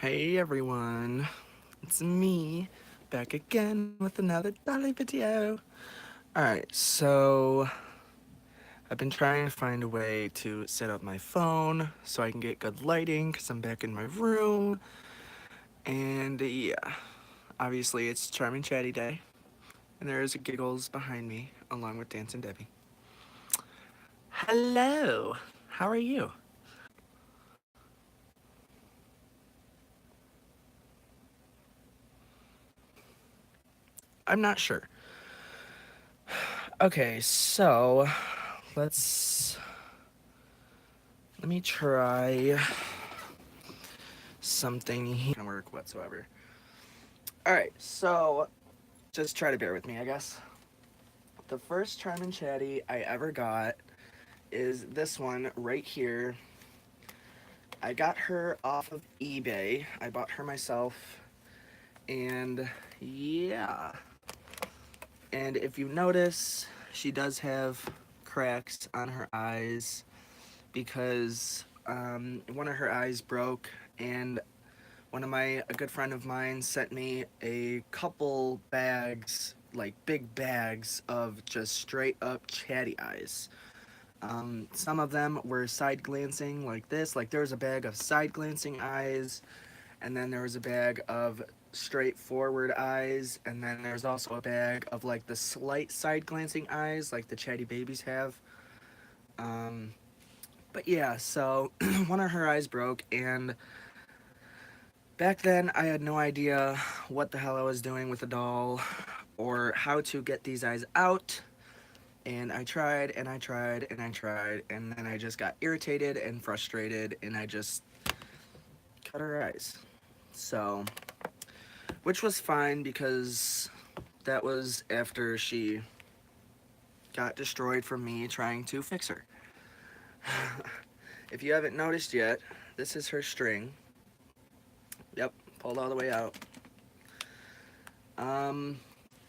Hey everyone, it's me, back again with another dolly video. Alright, so I've been trying to find a way to set up my phone so I can get good lighting because I'm back in my room. And yeah, obviously it's Charmin Chatty Day. And there's Giggles behind me, along with Dancing Debbie. Hello, how are you? I'm not sure. Okay, so let's let me try something here. Don't work whatsoever. Alright, so just try to bear with me, I guess. The first Charmin Chatty I ever got is this one right here. I got her off of eBay. I bought her myself. And yeah. And if you notice, she does have cracks on her eyes because one of her eyes broke, and a good friend of mine sent me a couple bags, like big bags of just straight up chatty eyes. Some of them were side glancing like this, like there was a bag of side glancing eyes, and then there was a bag of straightforward eyes, and then there's also a bag of like the slight side glancing eyes like the chatty babies have. Um, but yeah, so one of her eyes broke, and back then I had no idea what the hell I was doing with the doll or how to get these eyes out. And I tried and I tried and I tried, and then I just got irritated and frustrated, and I just cut her eyes. So, which was fine because that was after she got destroyed from me trying to fix her. If you haven't noticed yet, this is her string. Yep, pulled all the way out. Um,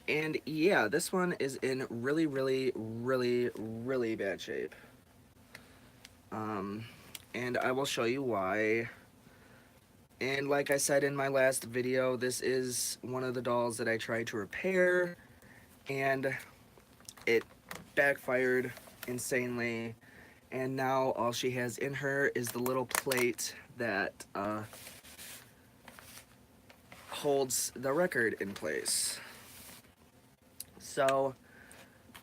and yeah, this one is in really, really, really, really bad shape. Um, and I will show you why. And like I said in my last video, this is one of the dolls that I tried to repair, and it backfired insanely. And now all she has in her is the little plate that holds the record in place. So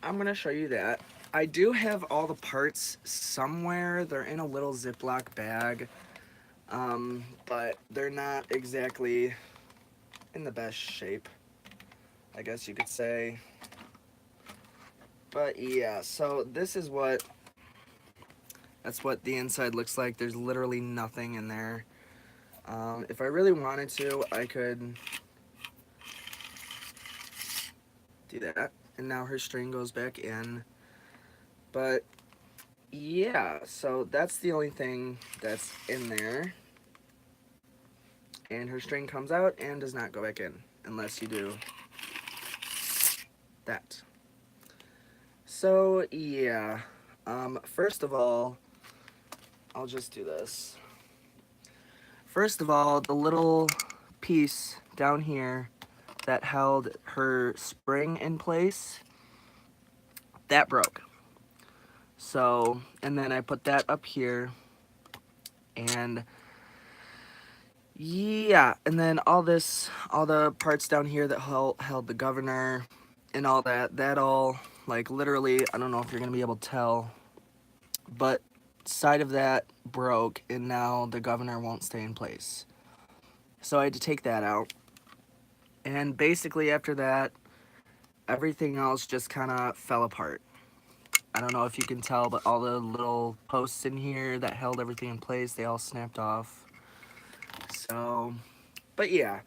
I'm gonna show you that. I do have all the parts somewhere. They're in a little Ziploc bag, but they're not exactly in the best shape, I guess you could say. But yeah, so this is that's what the inside looks like. There's literally nothing in there. If I really wanted to, I could do that. And now her string goes back in. But yeah, so that's the only thing that's in there. And her string comes out and does not go back in unless you do that. So yeah, first of all, I'll just do this. First of all, the little piece down here that held her spring in place, that broke. So, and then I put that up here, and yeah, and then all the parts down here that held the governor and all that, that all, like literally, I don't know if you're gonna be able to tell, but side of that broke, and now the governor won't stay in place. So I had to take that out. And basically after that, everything else just kind of fell apart. I don't know if you can tell, but all the little posts in here that held everything in place, they all snapped off. So, but yeah.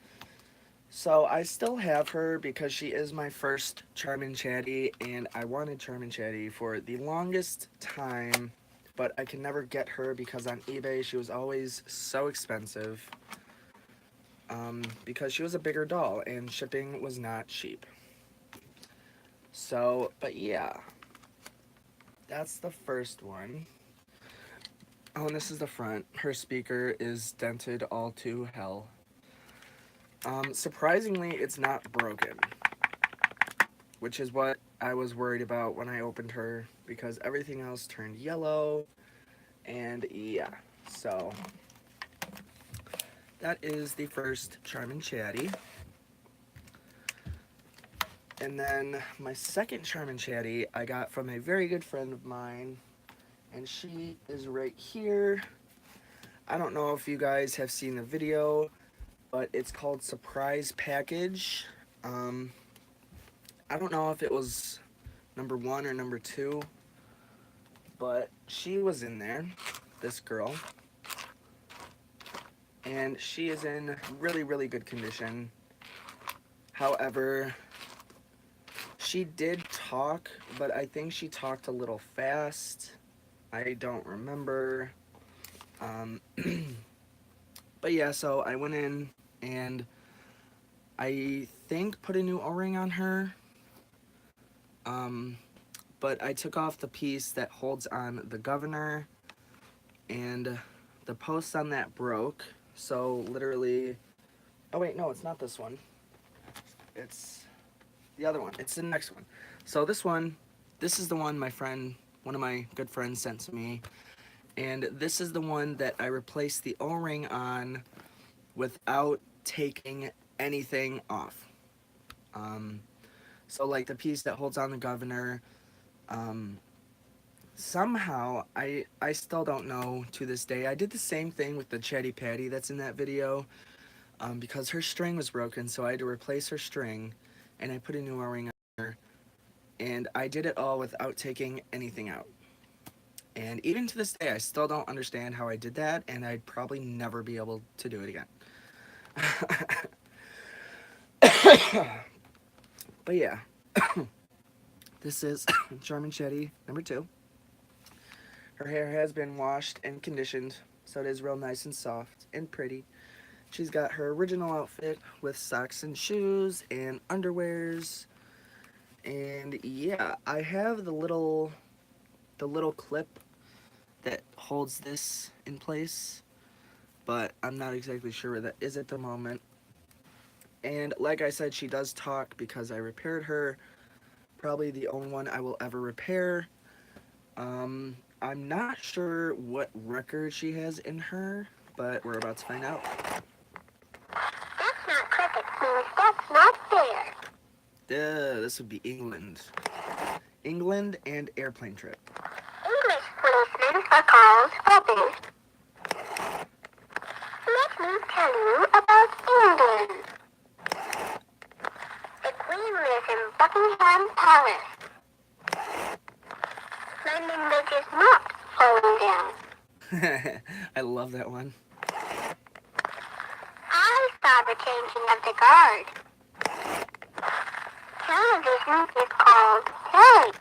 So I still have her because she is my first Charmin Chatty, and I wanted Charmin Chatty for the longest time, but I can never get her because on eBay she was always so expensive, because she was a bigger doll and shipping was not cheap. So, but yeah, that's the first one. Oh, and this is the front. Her speaker is dented all to hell. Surprisingly, it's not broken, which is what I was worried about when I opened her, because everything else turned yellow, and yeah, so that is the first Charmin Chatty. And then my second Charmin Chatty I got from a very good friend of mine, and she is right here. I don't know if you guys have seen the video, but it's called Surprise Package. I don't know if it was number 1 or number 2, but she was in there, this girl, and she is in really, really good condition. However, she did talk, but I think she talked a little fast. I don't remember. But yeah, so I went in and I think put a new O-ring on her. But I took off the piece that holds on the governor, and the post on that broke. So literally, oh wait, no, it's not this one. It's the other one. It's the next one. So this is the one one of my good friends sent to me. And this is the one that I replaced the O-ring on without taking anything off. So like the piece that holds on the governor, somehow, I still don't know to this day. I did the same thing with the Chatty Patty that's in that video, because her string was broken, so I had to replace her string, and I put a new O-ring on her, and I did it all without taking anything out. And even to this day, I still don't understand how I did that, and I'd probably never be able to do it again. But yeah, this is Charmin Chatty number 2. Her hair has been washed and conditioned, so it is real nice and soft and pretty. She's got her original outfit with socks and shoes and underwears. And yeah, I have the little clip that holds this in place, but I'm not exactly sure where that is at the moment. And like I said, she does talk because I repaired her. Probably the only one I will ever repair. I'm not sure what record she has in her, but we're about to find out. That's not cricket, means that's not fair. This would be England. England and airplane trip. English policemen are called puppies. Let me tell you about England. The Queen lives in Buckingham Palace. London Bridge is not falling down. I love that one. I saw the changing of the guard. Television is called telly.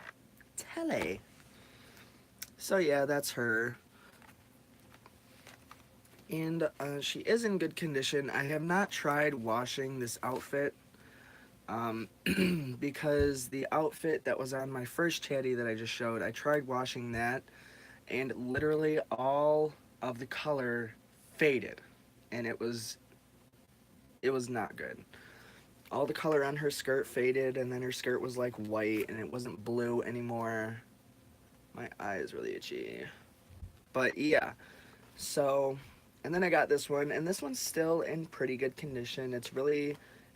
Telly. So yeah, that's her. And she is in good condition. I have not tried washing this outfit, because the outfit that was on my first Chatty that I just showed, I tried washing that, and literally all of the color faded, and it was not good. All the color on her skirt faded, and then her skirt was like white, and it wasn't blue anymore. My eye is really itchy. But yeah, so, and then I got this one, and this one's still in pretty good condition.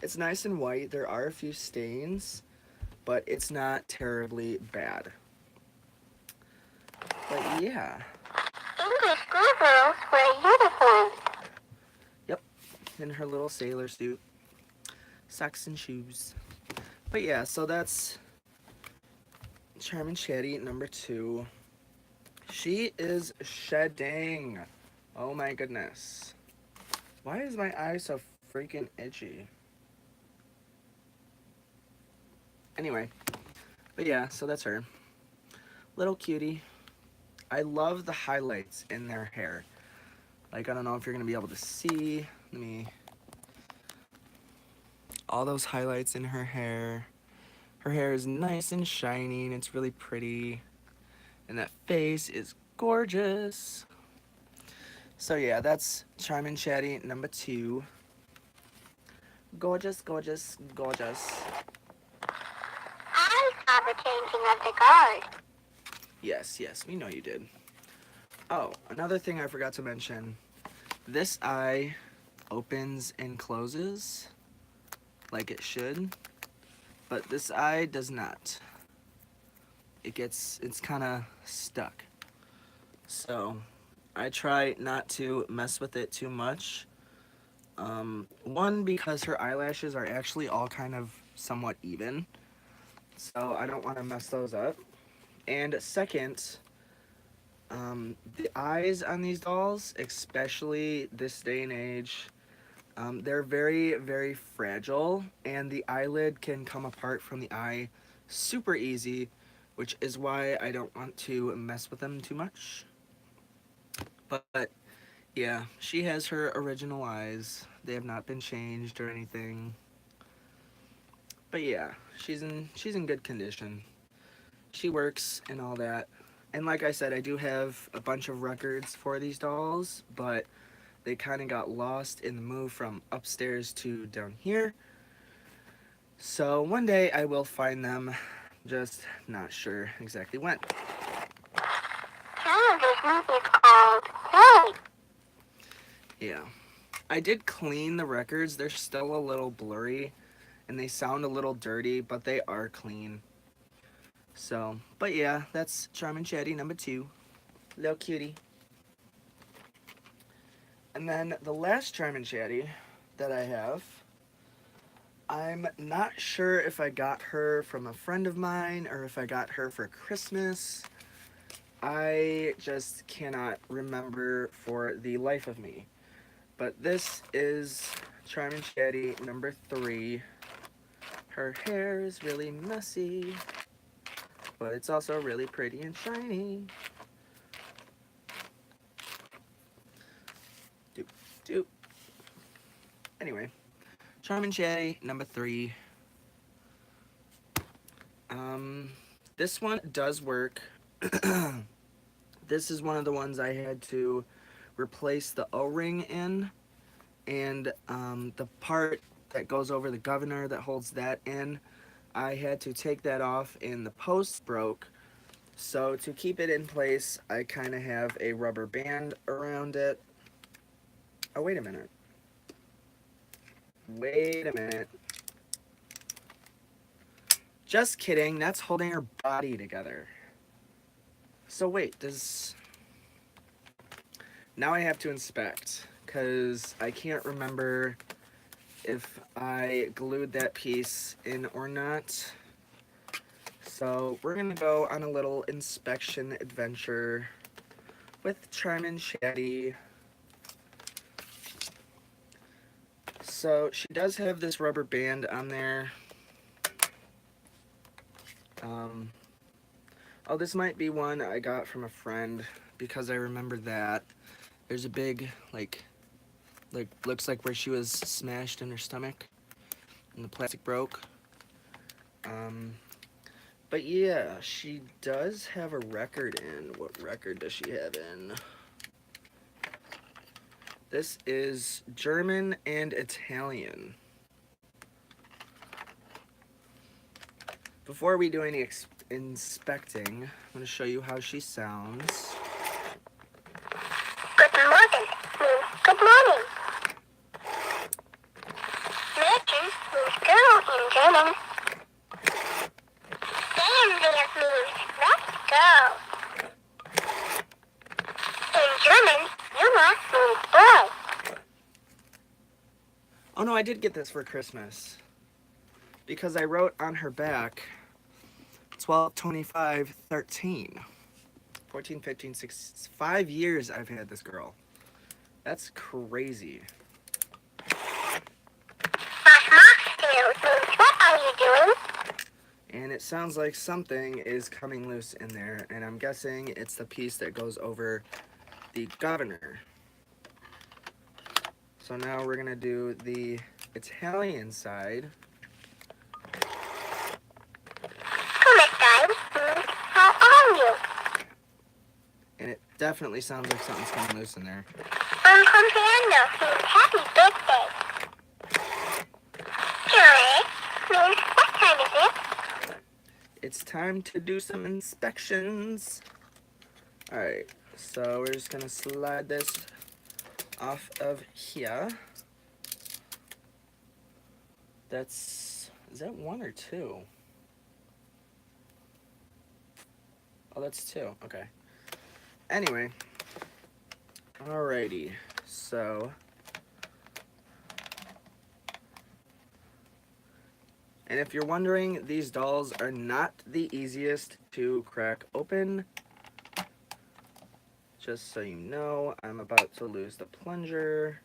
It's nice and white. There are a few stains, but it's not terribly bad. But yeah. English schoolgirls wear uniforms. Yep, in her little sailor suit. Socks and shoes. But yeah, so that's Charmin Chatty number 2. She is shedding. Oh my goodness. Why is my eye so freaking itchy? Anyway, but yeah, so that's her. Little cutie. I love the highlights in their hair. Like, I don't know if you're going to be able to see. All those highlights in her hair. Her hair is nice and shiny, and it's really pretty. And that face is gorgeous. So yeah, that's Charmin Chatty number 2. Gorgeous, gorgeous, gorgeous. I saw the changing of the guard. Yes, yes, we know you did. Oh, another thing I forgot to mention. This eye opens and closes like it should, but this eye does not. It's kind of stuck. So I try not to mess with it too much. One, because her eyelashes are actually all kind of somewhat even, so I don't want to mess those up. And second, the eyes on these dolls, especially this day and age, they're very, very fragile, and the eyelid can come apart from the eye super easy, which is why I don't want to mess with them too much. But yeah, she has her original eyes. They have not been changed or anything. But yeah, she's in good condition. She works and all that. And like I said, I do have a bunch of records for these dolls, but they kind of got lost in the move from upstairs to down here. So one day I will find them, just not sure exactly when. This movie is called Hey. Yeah. I did clean the records. They're still a little blurry and they sound a little dirty, but they are clean. So, but yeah, that's Charmin Chatty number 2. Little cutie. And then the last Charmin Chatty that I have, I'm not sure if I got her from a friend of mine or if I got her for Christmas. I just cannot remember for the life of me. But this is Charmin Chatty number 3. Her hair is really messy, but it's also really pretty and shiny. Doop, doop. Anyway, Charmin Chatty number 3. This one does work. This is one of the ones I had to replace the O-ring in, and the part that goes over the governor that holds that in, I had to take that off and the post broke. So to keep it in place, I kind of have a rubber band around it. Oh, wait a minute. Wait a minute. Just kidding, that's holding her body together. So wait, now I have to inspect, because I can't remember if I glued that piece in or not. So we're gonna go on a little inspection adventure with Charmin Chatty. So she does have this rubber band on there. Oh, this might be one I got from a friend because I remember that. There's a big, like looks like where she was smashed in her stomach and the plastic broke. But yeah, she does have a record in. What record does she have in? This is German and Italian. Before we do any inspecting, I'm going to show you how she sounds. Good morning means good morning. Mädchen means girl in German. Gehen wir means let's go. In German, Junge means boy. Oh no, I did get this for Christmas. Because I wrote on her back 12, 25, 13. 14, 15, 16, 5 years I've had this girl. That's crazy. Was machst du means what are you doing? And it sounds like something is coming loose in there, and I'm guessing it's the piece that goes over the governor. So now we're gonna do the Italian side. Come stai means how are you? And it definitely sounds like something's coming loose in there. Un compleanno means happy birthday. Means what time is it? It's time to do some inspections. Alright, so we're just gonna slide this off of here. Is that 1 or 2? Oh, that's 2, okay. Anyway, alrighty, so. And if you're wondering, these dolls are not the easiest to crack open. Just so you know, I'm about to lose the plunger.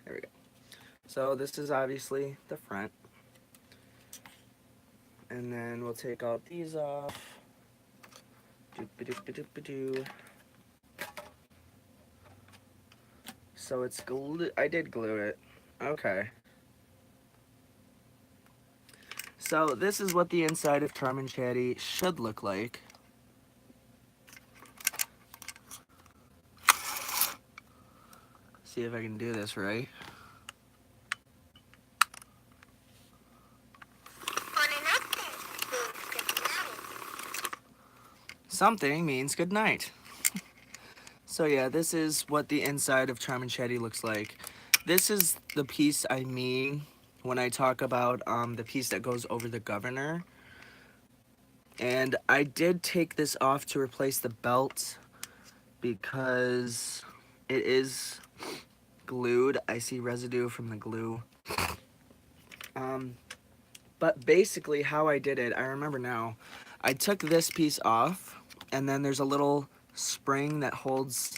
There we go. So this is obviously the front. And then we'll take all these off. Doop-a-doop-a-doop-a-doo. So it's glue. I did glue it. Okay. So this is what the inside of Charmin Chatty should look like. See if I can do this right. Something means good night. So yeah, this is what the inside of Charmin Chatty looks like. This is the piece I mean when I talk about the piece that goes over the governor. And I did take this off to replace the belt because it is glued. I see residue from the glue. But basically how I did it, I remember now, I took this piece off, and then there's a little spring that holds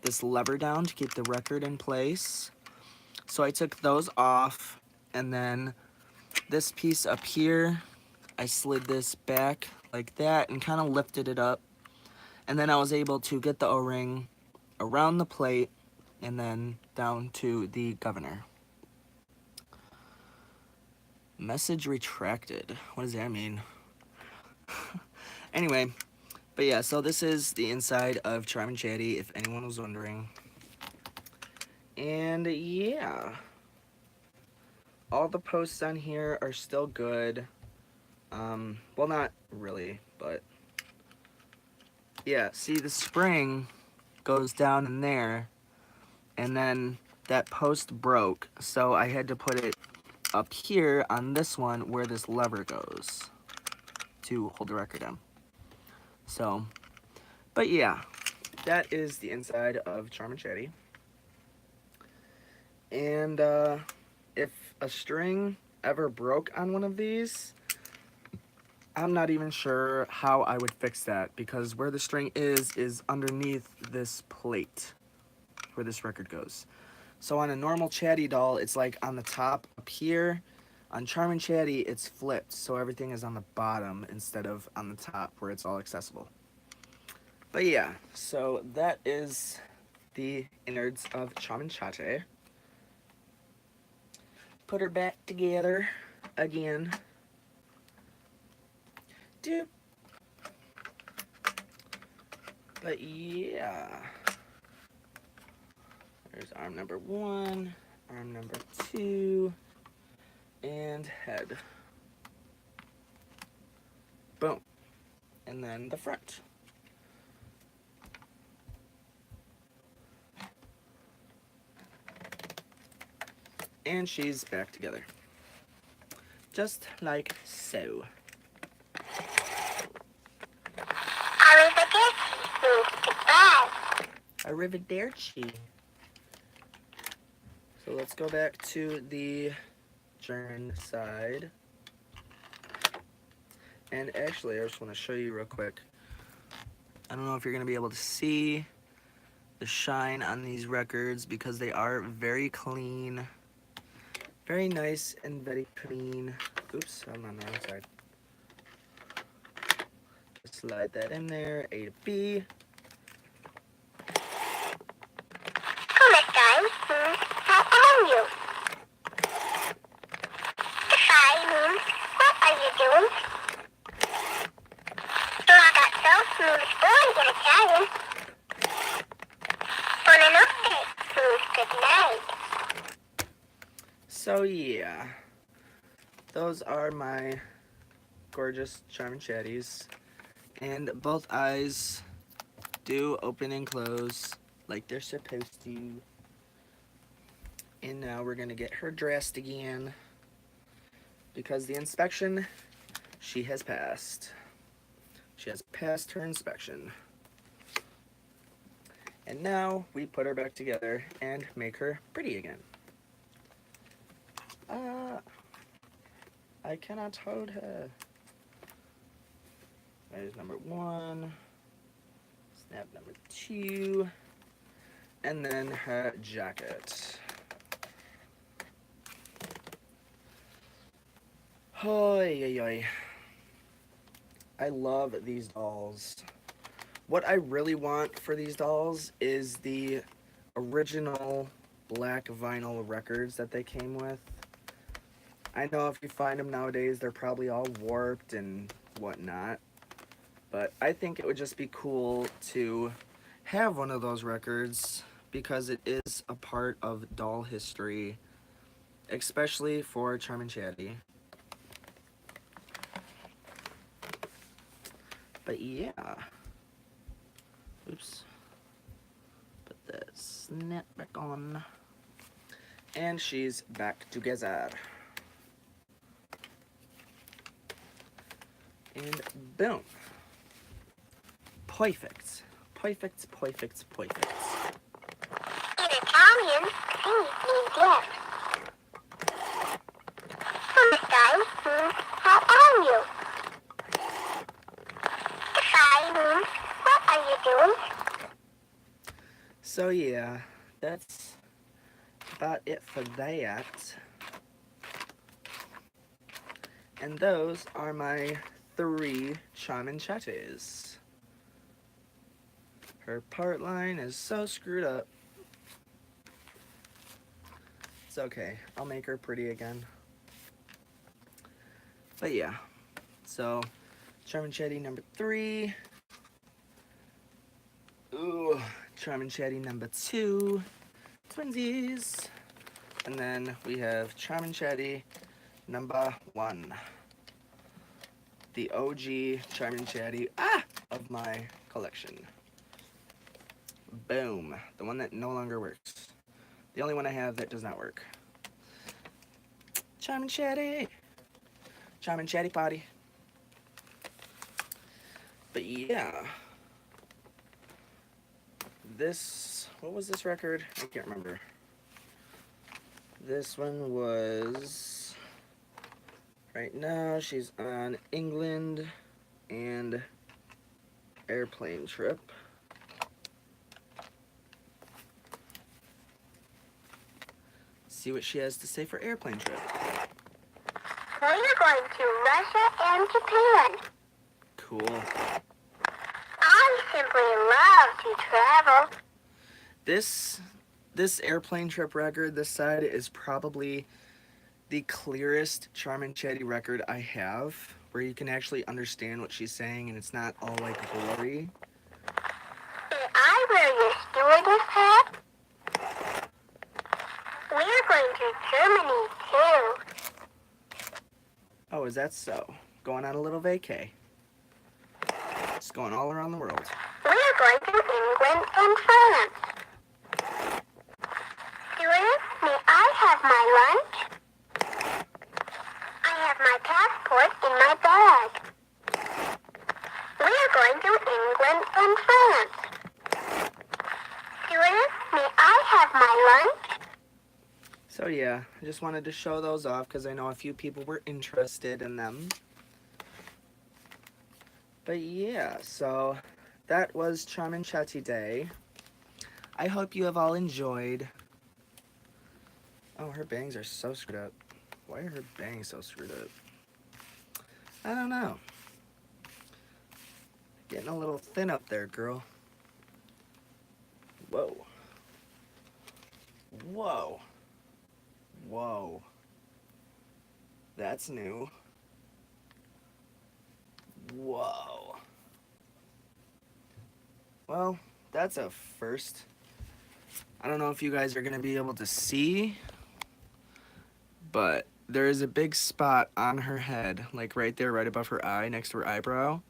this lever down to keep the record in place. So I took those off, and then this piece up here, I slid this back like that and kind of lifted it up. And then I was able to get the O-ring around the plate and then down to the governor. Message retracted. What does that mean? Anyway, but yeah, so this is the inside of Charmin Chatty, if anyone was wondering. And yeah, all the posts on here are still good. Well, not really, but yeah, see, the spring goes down in there, and then that post broke, so I had to put it up here on this one where this lever goes to hold the record in. So, but yeah, that is the inside of Charmin Chatty. And if a string ever broke on one of these, I'm not even sure how I would fix that, because where the string is underneath this plate where this record goes. So on a normal Chatty doll, it's like on the top up here. On Charmin Chatty, it's flipped, so everything is on the bottom instead of on the top where it's all accessible. But yeah, so that is the innards of Charmin Chatty. Put her back together again. Doop. But yeah. There's arm number 1, arm number 2, and head. Boom. And then the front. And she's back together. Just like so. Arrivederci. So let's go back to the German side. And actually, I just want to show you real quick. I don't know if you're going to be able to see the shine on these records because they are very clean. Very nice and very clean. Oops, I'm on the wrong side. Just slide that in there, A to B. How are you? Hi, means what are you doing? Ragazzo means boy in Italian. Buonanotte means good night. So yeah, those are my gorgeous charmin chatties, and both eyes do open and close like they're supposed to. And now we're gonna get her dressed again because the inspection she has passed. She has passed her inspection. And now we put her back together and make her pretty again. I cannot hold her. There's number 1. Snap number 2. And then her jacket. Oy, oy, oy. I love these dolls. What I really want for these dolls is the original black vinyl records that they came with. I know if you find them nowadays, they're probably all warped and whatnot. But I think it would just be cool to have one of those records because it is a part of doll history, especially for Charmin Chatty. But yeah. Oops. Put the snap back on. And she's back together. And boom. Perfect. Perfect, perfect, perfect. In Italian, please means yes. Namaste means how are you? Goodbye means what are you doing? So yeah, that's about it for that. And those are my 3 charmin chatties. Her part line is so screwed up. It's okay, I'll make her pretty again. But yeah, so charmin chatty number 3. Ooh, charmin chatty number 2. Twinsies. And then we have charmin chatty number 1. The OG charmin chatty of my collection. Boom. The one that no longer works. The only one I have that does not work. Charmin Chatty. Charmin Chatty Potty. But yeah. What was this record? I can't remember. This one was, right now she's on England and airplane trip. See what she has to say for airplane trip. We're going to Russia and Japan. Cool. I simply love to travel. This airplane trip record, this side, is probably the clearest Charmin Chatty record I have, where you can actually understand what she's saying and it's not all like blurry. May I wear your stewardess hat? We're going to Germany too. Oh, is that so? Going on a little vacay. Just going all around the world. We're going to England and France. Stewardess, may I have my lunch? I have my passport in my bag. We're going to England and France. Stewardess, may I have my lunch? So yeah, I just wanted to show those off because I know a few people were interested in them. But yeah, so that was Charmin Chatty Day. I hope you have all enjoyed. Oh, her bangs are so screwed up. Why are her bangs so screwed up? I don't know. Getting a little thin up there, girl. Whoa. Whoa. Whoa. That's new. Whoa. Well, that's a first. I don't know if you guys are going to be able to see, but there is a big spot on her head, like right there, right above her eye, next to her eyebrow,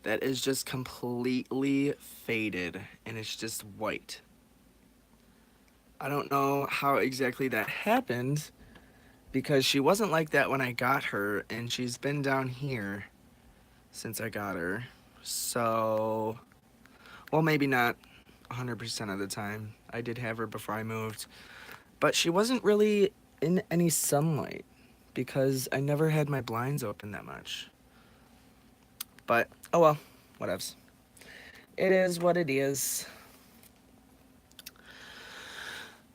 that is just completely faded, and it's just white. I don't know how exactly that happened, because she wasn't like that when I got her, and she's been down here since I got her. So, well, maybe not 100% of the time. I did have her before I moved, but she wasn't really in any sunlight because I never had my blinds open that much. But, oh well, whatevs. It is what it is.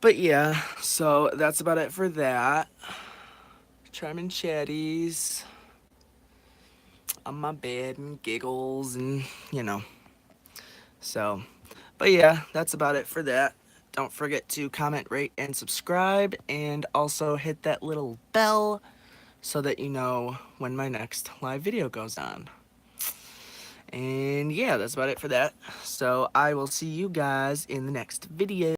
But yeah, so that's about it for that. Charmin chatties on my bed and giggles and, you know. So, but yeah, that's about it for that. Don't forget to comment, rate, and subscribe, and also hit that little bell so that you know when my next live video goes on. And yeah, that's about it for that. So I will see you guys in the next video.